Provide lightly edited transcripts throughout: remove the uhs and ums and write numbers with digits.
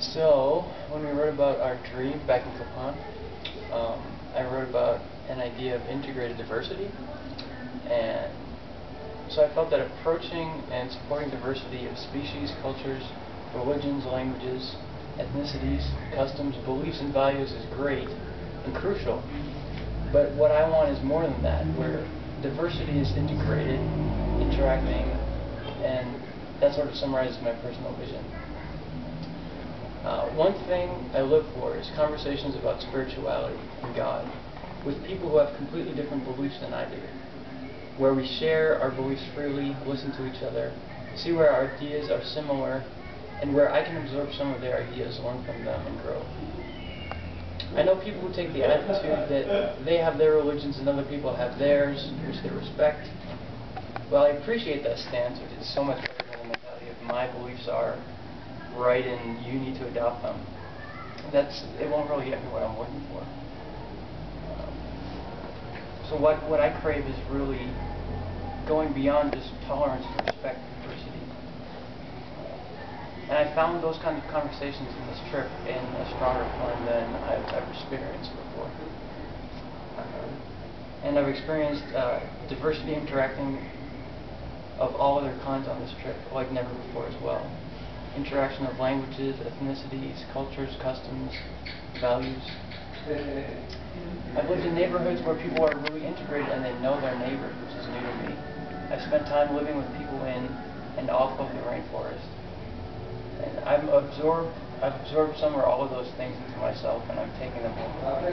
So, when we wrote about our dream back in Copan, I wrote about an idea of integrated diversity, and so I felt that approaching and supporting diversity of species, cultures, religions, languages, ethnicities, customs, beliefs, and values is great and crucial, but what I want is more than that, where diversity is integrated, interacting, and that sort of summarizes my personal vision. One thing I live for is conversations about spirituality and God with people who have completely different beliefs than I do, where we share our beliefs freely, listen to each other, see where our ideas are similar, and where I can absorb some of their ideas, learn from them, and grow. I know people who take the attitude that they have their religions and other people have theirs, which they respect. Well, I appreciate that stance, which is so much better than the mentality of my beliefs are right and you need to adopt them. It won't really get me what I'm looking for. So what I crave is really going beyond just tolerance and respect and diversity. And I found those kinds of conversations in this trip in a stronger form than I've ever experienced before. And I've experienced diversity interacting of all other kinds on this trip like never before as well. Interaction of languages, ethnicities, cultures, customs, values. I've lived in neighborhoods where people are really integrated and they know their neighbor, which is new to me. I've spent time living with people in and off of the rainforest. And I've absorbed some or all of those things into myself, and I'm taking them home.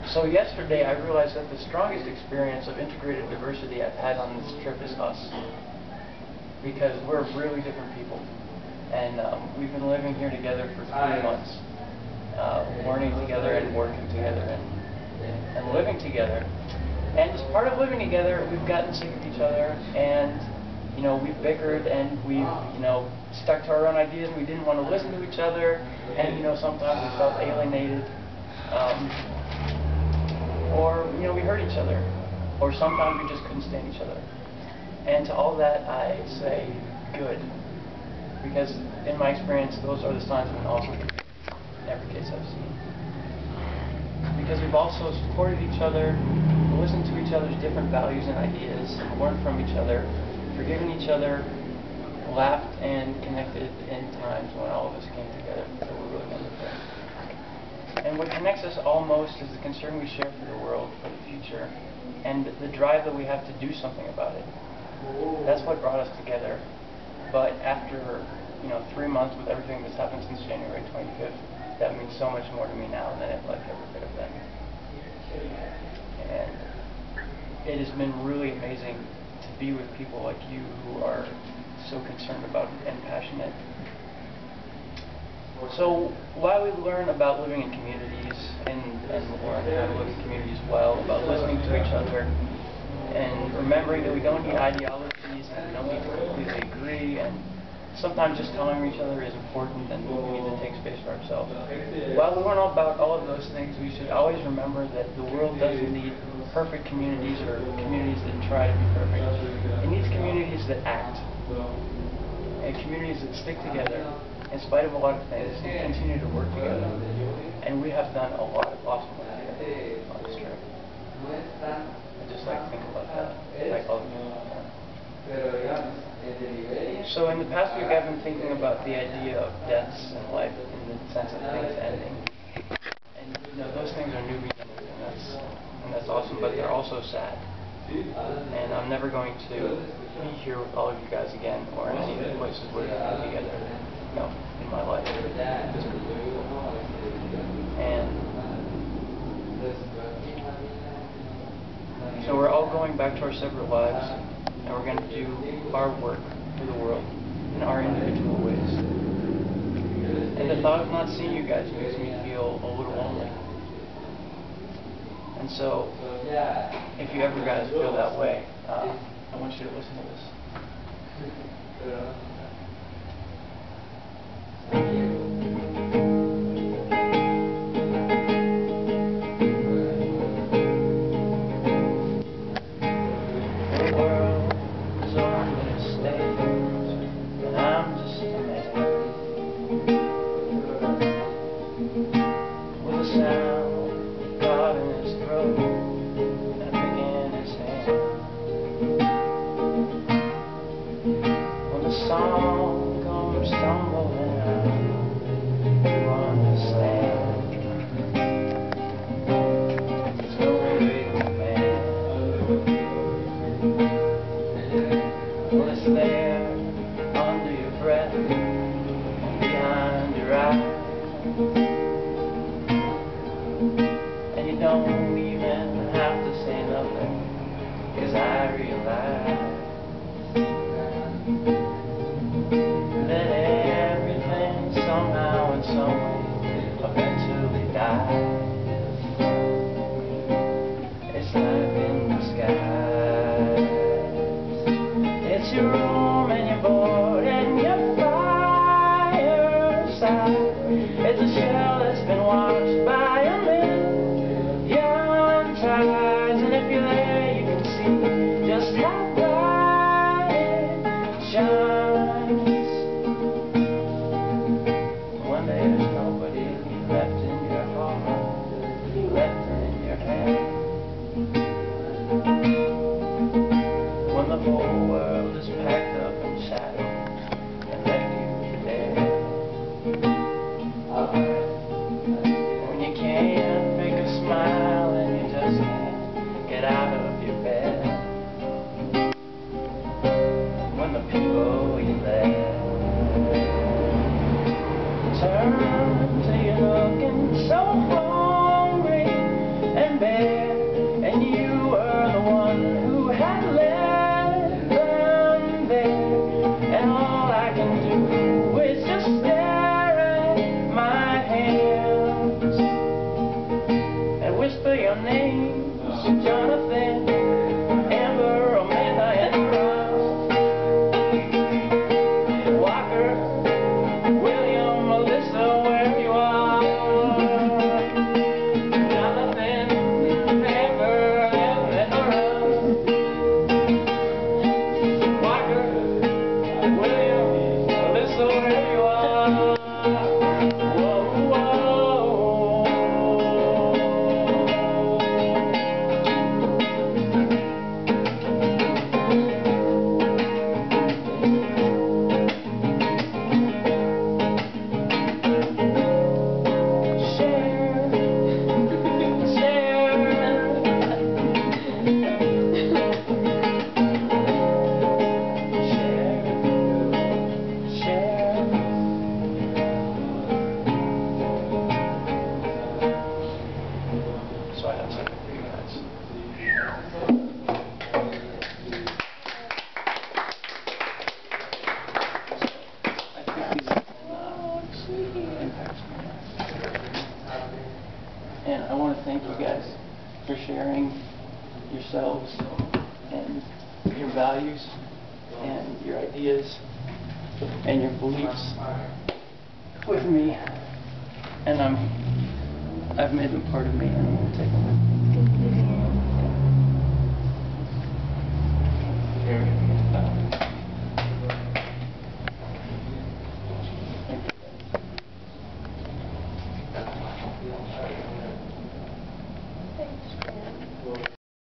So yesterday I realized that the strongest experience of integrated diversity I've had on this trip is us. Because we're really different people. And we've been living here together for 3 months, learning together and working together and living together. And as part of living together, we've gotten sick of each other, and we've bickered, and we've stuck to our own ideas, and we didn't want to listen to each other, and sometimes we felt alienated, or we hurt each other, or sometimes we just couldn't stand each other. And to all that I say good, because in my experience those are the signs of an awesome community in every case I've seen. Because we've also supported each other, listened to each other's different values and ideas, learned from each other, forgiven each other, laughed and connected in times when all of us came together that were really wonderful. And what connects us all most is the concern we share for the world, for the future, and the drive that we have to do something about it. That's what brought us together. But after 3 months with everything that's happened since January 25th, that means so much more to me now than it like ever could have been. And it has been really amazing to be with people like you who are so concerned about and passionate. So while we learn about living in communities and learn how to live in communities well, about listening to each other, and remembering that we don't need ideologies and we don't need to completely agree, and sometimes just tolerating each other is important, and we need to take space for ourselves. While we learn about all of those things, we should always remember that the world doesn't need perfect communities or communities that try to be perfect. It needs communities that act, and communities that stick together in spite of a lot of things and continue to work together. And we have done a lot of awesome work together on this trip. I just like to think about that, like all of you. So in the past week I've been thinking about the idea of deaths and life in the sense of things ending. And those things are new beginnings, and that's awesome, but they're also sad. And I'm never going to be here with all of you guys again, or in any of the places where we've been together, in my life. And so we're all going back to our separate lives, and we're going to do our work for the world in our individual ways. And the thought of not seeing you guys makes me feel a little lonely. And so, if you ever guys feel that way, I want you to listen to this. The world is on this stage. realize that everything somehow in some way eventually dies. It's life in disguise. It's your room and your board and your fireside. It's a shell that's been washed by a million tides. And if you're there, you can see just how bright it shines. One day there's nobody left in your heart, left in your head. When the whole world is packed up in shadow and left you for dead. When you can't fake a smile and you just can't get out of your bed. When the people you left turn till you're looking so hungry and bare, and you were the one who had left them there, and all I can do is just stare at my hands and whisper your names, Jonathan, Amber, Amanda, and Ross, Walker, William, Melissa, where you are. Jonathan, Amber, and Ross, Walker, William, Melissa, where you are. Whoa, whoa. So I have something for you guys. I think these impact me. And I want to thank you guys for sharing yourselves and your values and your ideas and your beliefs with me. And I've made them part of me, and I'm going to take them.